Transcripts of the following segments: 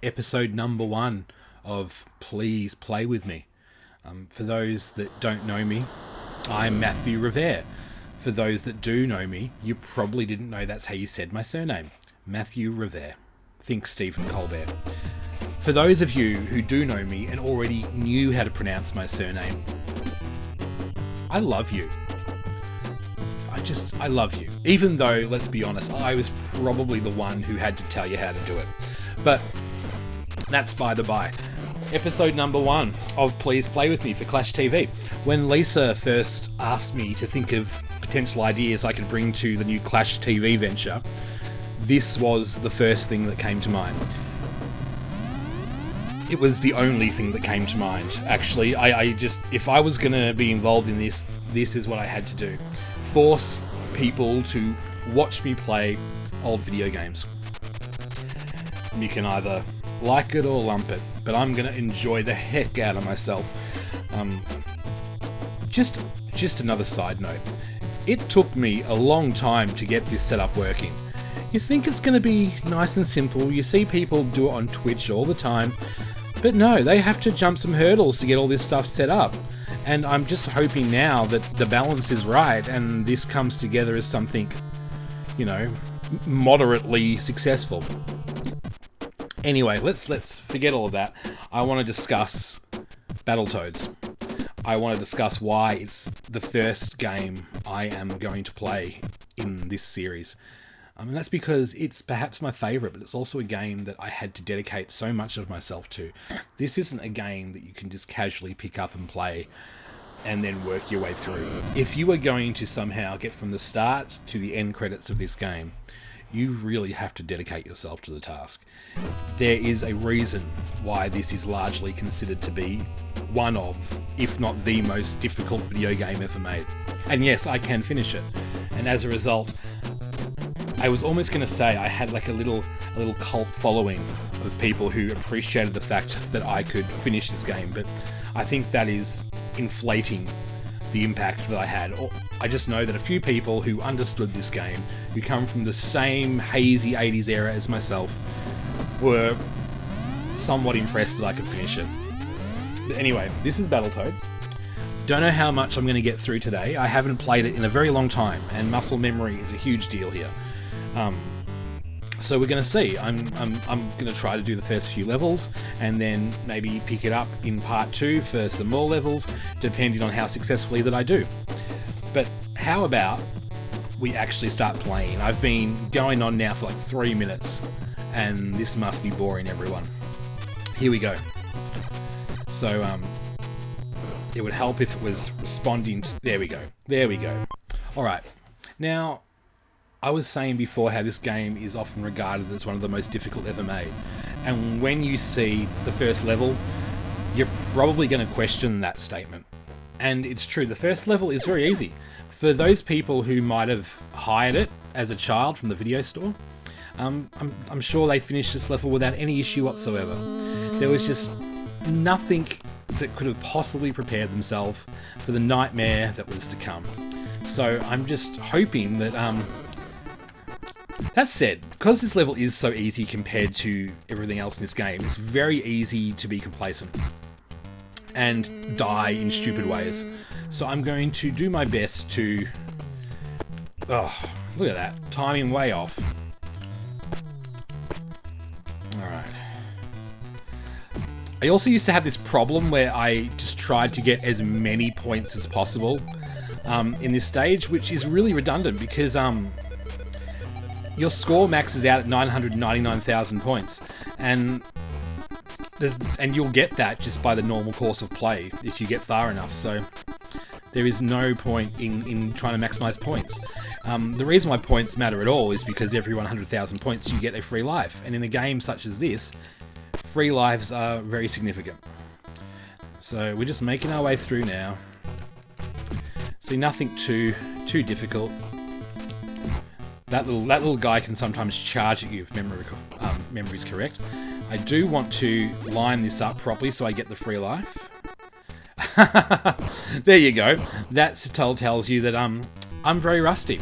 episode number 1 of Please Play With Me. For those that don't know me, I'm Matthew Revert. For those that do know me, you probably didn't know that's how you said my surname. Matthew Revert. Think Stephen Colbert. For those of you who do know me and already knew how to pronounce my surname, I love you. I love you. Even though, let's be honest, I was probably the one who had to tell you how to do it. But that's by the by. Episode number 1 of Please Play With Me for Clash TV. When Lisa first asked me to think of potential ideas I could bring to the new Clash TV venture, this was the first thing that came to mind. It was the only thing that came to mind, actually. I just, if I was going to be involved in this is what I had to do. Force people to watch me play old video games. You can either like it or lump it, but I'm going to enjoy the heck out of myself. Just another side note. It took me a long time to get this setup working. You think it's going to be nice and simple. You see people do it on Twitch all the time. But no, they have to jump some hurdles to get all this stuff set up. And I'm just hoping now that the balance is right and this comes together as something, moderately successful. Anyway, let's forget all of that. I want to discuss Battletoads. I want to discuss why it's the first game I am going to play in this series. And that's because it's perhaps my favourite, but it's also a game that I had to dedicate so much of myself to. This isn't a game that you can just casually pick up and play and then work your way through. If you are going to somehow get from the start to the end credits of this game, you really have to dedicate yourself to the task. There is a reason why this is largely considered to be one of, if not the most difficult video game ever made. And yes, I can finish it. And as a result, I was almost going to say I had like a little cult following of people who appreciated the fact that I could finish this game, but I think that is inflating the impact that I had. I just know that a few people who understood this game, who come from the same hazy 80s era as myself, were somewhat impressed that I could finish it. But anyway, this is Battletoads. Don't know how much I'm going to get through today. I haven't played it in a very long time, and muscle memory is a huge deal here. So we're going to see. I'm going to try to do the first few levels and then maybe pick it up in part 2 for some more levels, depending on how successfully that I do. But how about we actually start playing? I've been going on now for like 3 minutes and this must be boring everyone. Here we go. So it would help if it was responding to... There we go. Alright. Now, I was saying before how this game is often regarded as one of the most difficult ever made. And when you see the first level, you're probably going to question that statement. And it's true, the first level is very easy. For those people who might have hired it as a child from the video store, I'm sure they finished this level without any issue whatsoever. There was just nothing that could have possibly prepared themselves for the nightmare that was to come. So I'm just hoping that... That said, because this level is so easy compared to everything else in this game, it's very easy to be complacent and die in stupid ways. So I'm going to do my best to... Oh, look at that. Timing way off. Alright. I also used to have this problem where I just tried to get as many points as possible in this stage, which is really redundant because... your score maxes out at 999,000 points, and you'll get that just by the normal course of play if you get far enough. So there is no point in trying to maximize points. The reason why points matter at all is because every 100,000 points you get a free life, and in a game such as this, free lives are very significant. So we're just making our way through now. See, nothing too difficult. That little guy can sometimes charge at you if memory is correct. I do want to line this up properly so I get the free life. There you go. That tells you that I'm very rusty.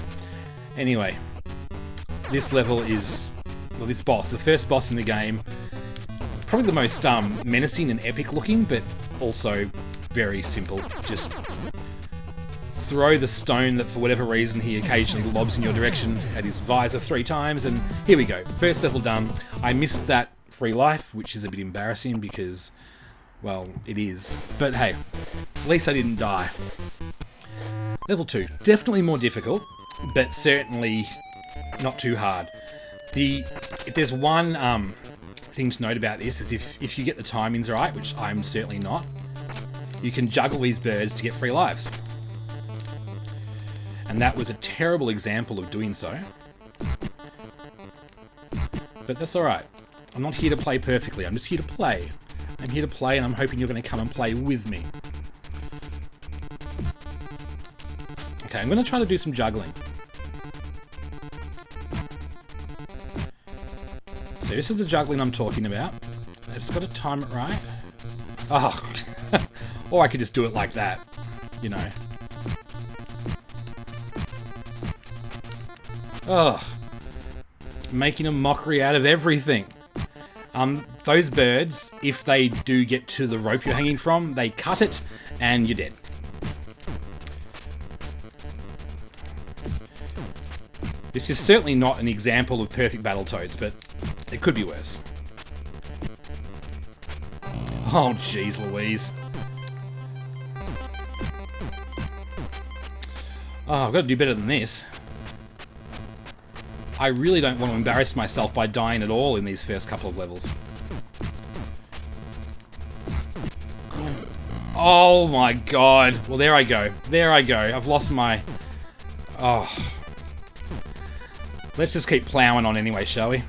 Anyway, this level is... Well, this boss, the first boss in the game, probably the most menacing and epic looking, but also very simple. Just throw the stone that, for whatever reason, he occasionally lobs in your direction at his visor 3 times, and here we go. First level done. I missed that free life, which is a bit embarrassing because, well, it is. But hey, at least I didn't die. Level 2. Definitely more difficult, but certainly not too hard. If there's one thing to note about this is if you get the timings right, which I'm certainly not, you can juggle these birds to get free lives. And that was a terrible example of doing so. But that's alright. I'm not here to play perfectly, I'm just here to play. I'm here to play, and I'm hoping you're going to come and play with me. Okay, I'm going to try to do some juggling. So this is the juggling I'm talking about. I just got to time it right. Oh, or I could just do it like that, you know. Ugh. Making a mockery out of everything. Those birds, if they do get to the rope you're hanging from, they cut it and you're dead. This is certainly not an example of perfect Battletoads, but it could be worse. Oh, jeez Louise. Oh, I've got to do better than this. I really don't want to embarrass myself by dying at all in these first couple of levels. Oh my god. Well, there I go. There I go. I've lost my... Oh. Let's just keep plowing on anyway, shall we?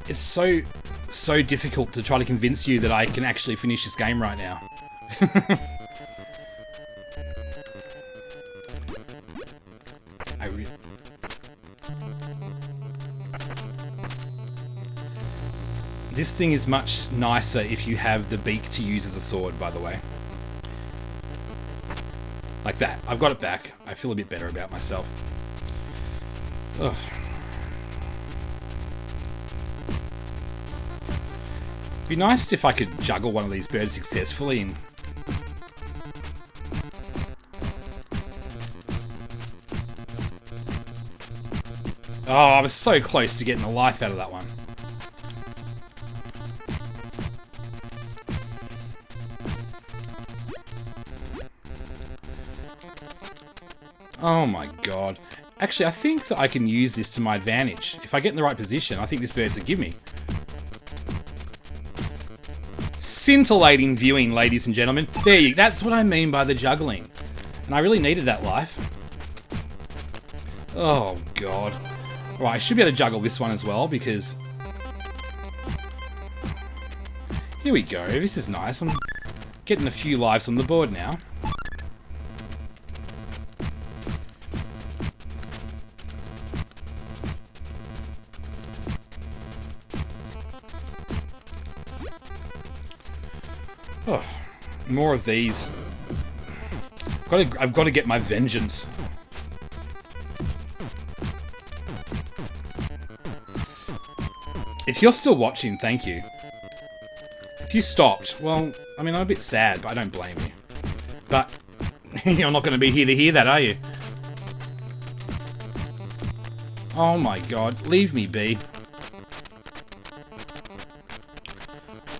It's so difficult to try to convince you that I can actually finish this game right now. This thing is much nicer if you have the beak to use as a sword, by the way. Like that. I've got it back. I feel a bit better about myself. Ugh. It'd be nice if I could juggle one of these birds successfully and... Oh, I was so close to getting the life out of that one. Oh my god. Actually, I think that I can use this to my advantage. If I get in the right position, I think this bird's a gimme. Scintillating viewing, ladies and gentlemen. There you go. That's what I mean by the juggling. And I really needed that life. Oh god. Right, I should be able to juggle this one as well, because... Here we go. This is nice. I'm getting a few lives on the board now. Oh, more of these. I've got to get my vengeance. If you're still watching, thank you. If you stopped, well, I mean, I'm a bit sad, but I don't blame you. But you're not going to be here to hear that, are you? Oh my god, leave me be.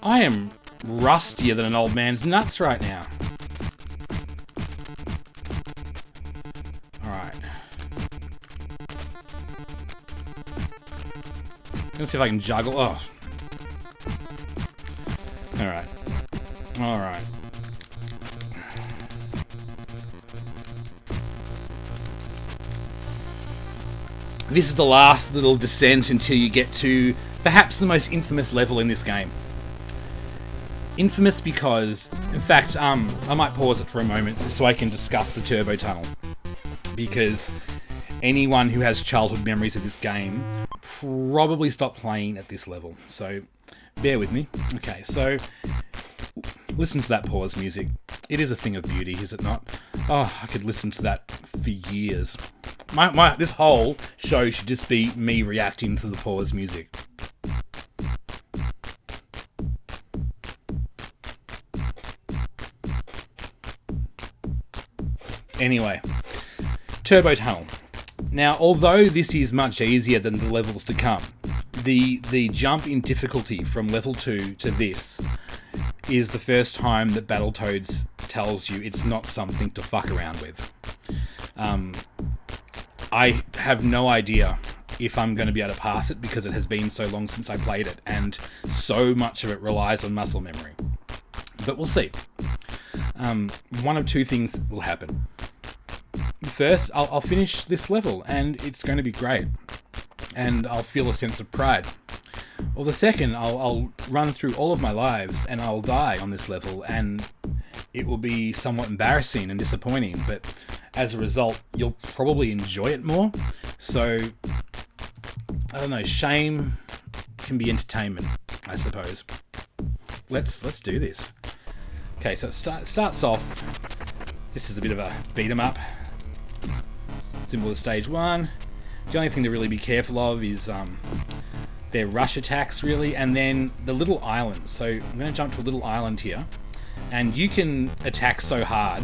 I am rustier than an old man's nuts right now. Alright. Let's see if I can juggle. Oh. Alright. Alright. This is the last little descent until you get to perhaps the most infamous level in this game. Infamous because, in fact, I might pause it for a moment just so I can discuss the turbo tunnel. Because anyone who has childhood memories of this game probably stopped playing at this level. So, bear with me. Okay, so, listen to that pause music. It is a thing of beauty, is it not? Oh, I could listen to that for years. This whole show should just be me reacting to the pause music. Anyway, Turbo Tunnel. Now, although this is much easier than the levels to come, the jump in difficulty from level 2 to this is the first time that Battletoads tells you it's not something to fuck around with. I have no idea if I'm going to be able to pass it because it has been so long since I played it, and so much of it relies on muscle memory. But we'll see. One of two things will happen. First, I'll finish this level, and it's going to be great. And I'll feel a sense of pride. Or the second, I'll run through all of my lives, and I'll die on this level, and it will be somewhat embarrassing and disappointing, but as a result, you'll probably enjoy it more. So, I don't know, shame can be entertainment, I suppose. Let's do this. Okay, so it starts off, this is a bit of a beat 'em up. Simple as stage 1. The only thing to really be careful of is their rush attacks, really, and then the little islands. So I'm going to jump to a little island here, and you can attack so hard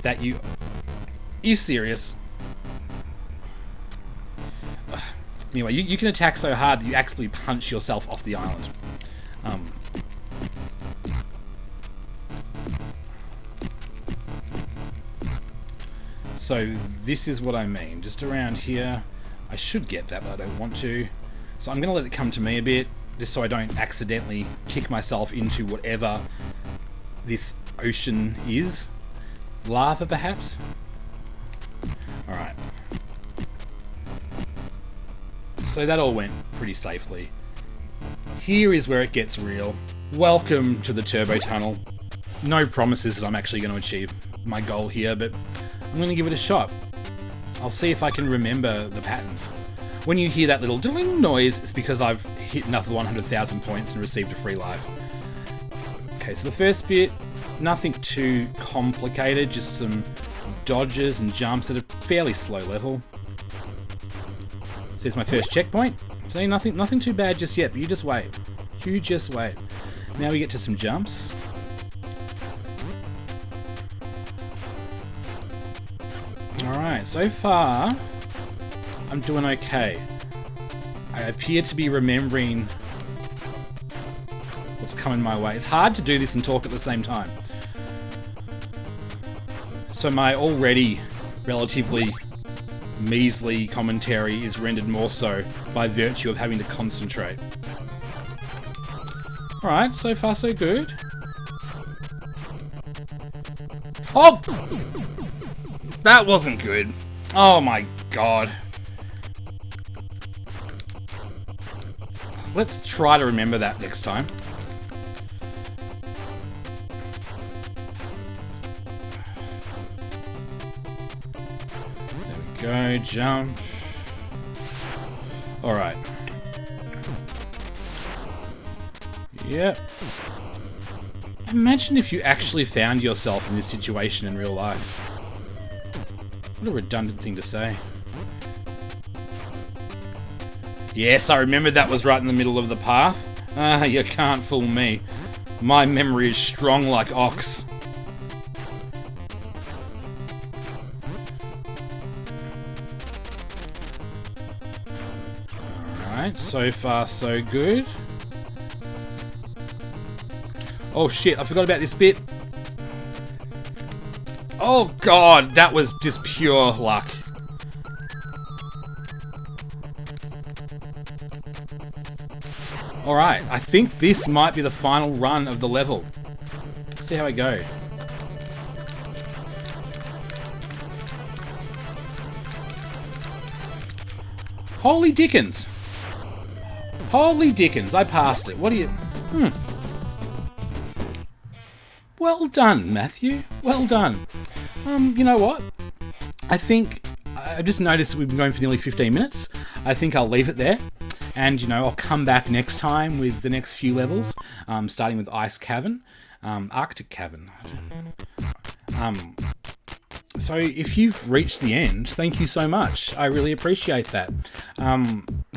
that you... Are you serious? Anyway, you can attack so hard that you actually punch yourself off the island. So this is what I mean. Just around here, I should get that, but I don't want to. So I'm going to let it come to me a bit, just so I don't accidentally kick myself into whatever this ocean is. Lava, perhaps? Alright. So that all went pretty safely. Here is where it gets real. Welcome to the Turbo Tunnel. No promises that I'm actually going to achieve my goal here, but I'm going to give it a shot. I'll see if I can remember the patterns. When you hear that little ding noise, it's because I've hit another 100,000 points and received a free life. Okay, so the first bit, nothing too complicated, just some dodges and jumps at a fairly slow level. So here's my first checkpoint. See, nothing too bad just yet, but you just wait. You just wait. Now we get to some jumps. Alright, so far, I'm doing okay. I appear to be remembering what's coming my way. It's hard to do this and talk at the same time. So my already relatively measly commentary is rendered more so by virtue of having to concentrate. Alright, so far so good. Oh! That wasn't good. Oh my god. Let's try to remember that next time. There we go, jump. Alright. Yep. Imagine if you actually found yourself in this situation in real life. What a redundant thing to say. Yes, I remembered that was right in the middle of the path. Ah, you can't fool me. My memory is strong like ox. Alright, so far so good. Oh shit, I forgot about this bit. Oh god, that was just pure luck. Alright, I think this might be the final run of the level. Let's see how I go. Holy dickens! Holy dickens, I passed it. What do you... Well done, Matthew. Well done. You know what? I think... I just noticed that we've been going for nearly 15 minutes. I think I'll leave it there. And, you know, I'll come back next time with the next few levels. Starting with Ice Cavern. Arctic Cavern. So if you've reached the end, thank you so much. I really appreciate that.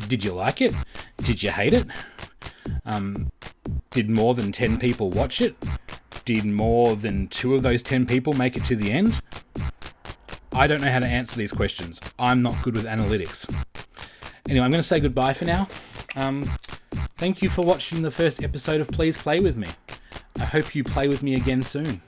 Did you like it? Did you hate it? Did more than 10 people watch it? Did more than 2 of those 10 people make it to the end? I don't know how to answer these questions. I'm not good with analytics. Anyway, I'm going to say goodbye for now. Thank you for watching the first episode of Please Play With Me. I hope you play with me again soon.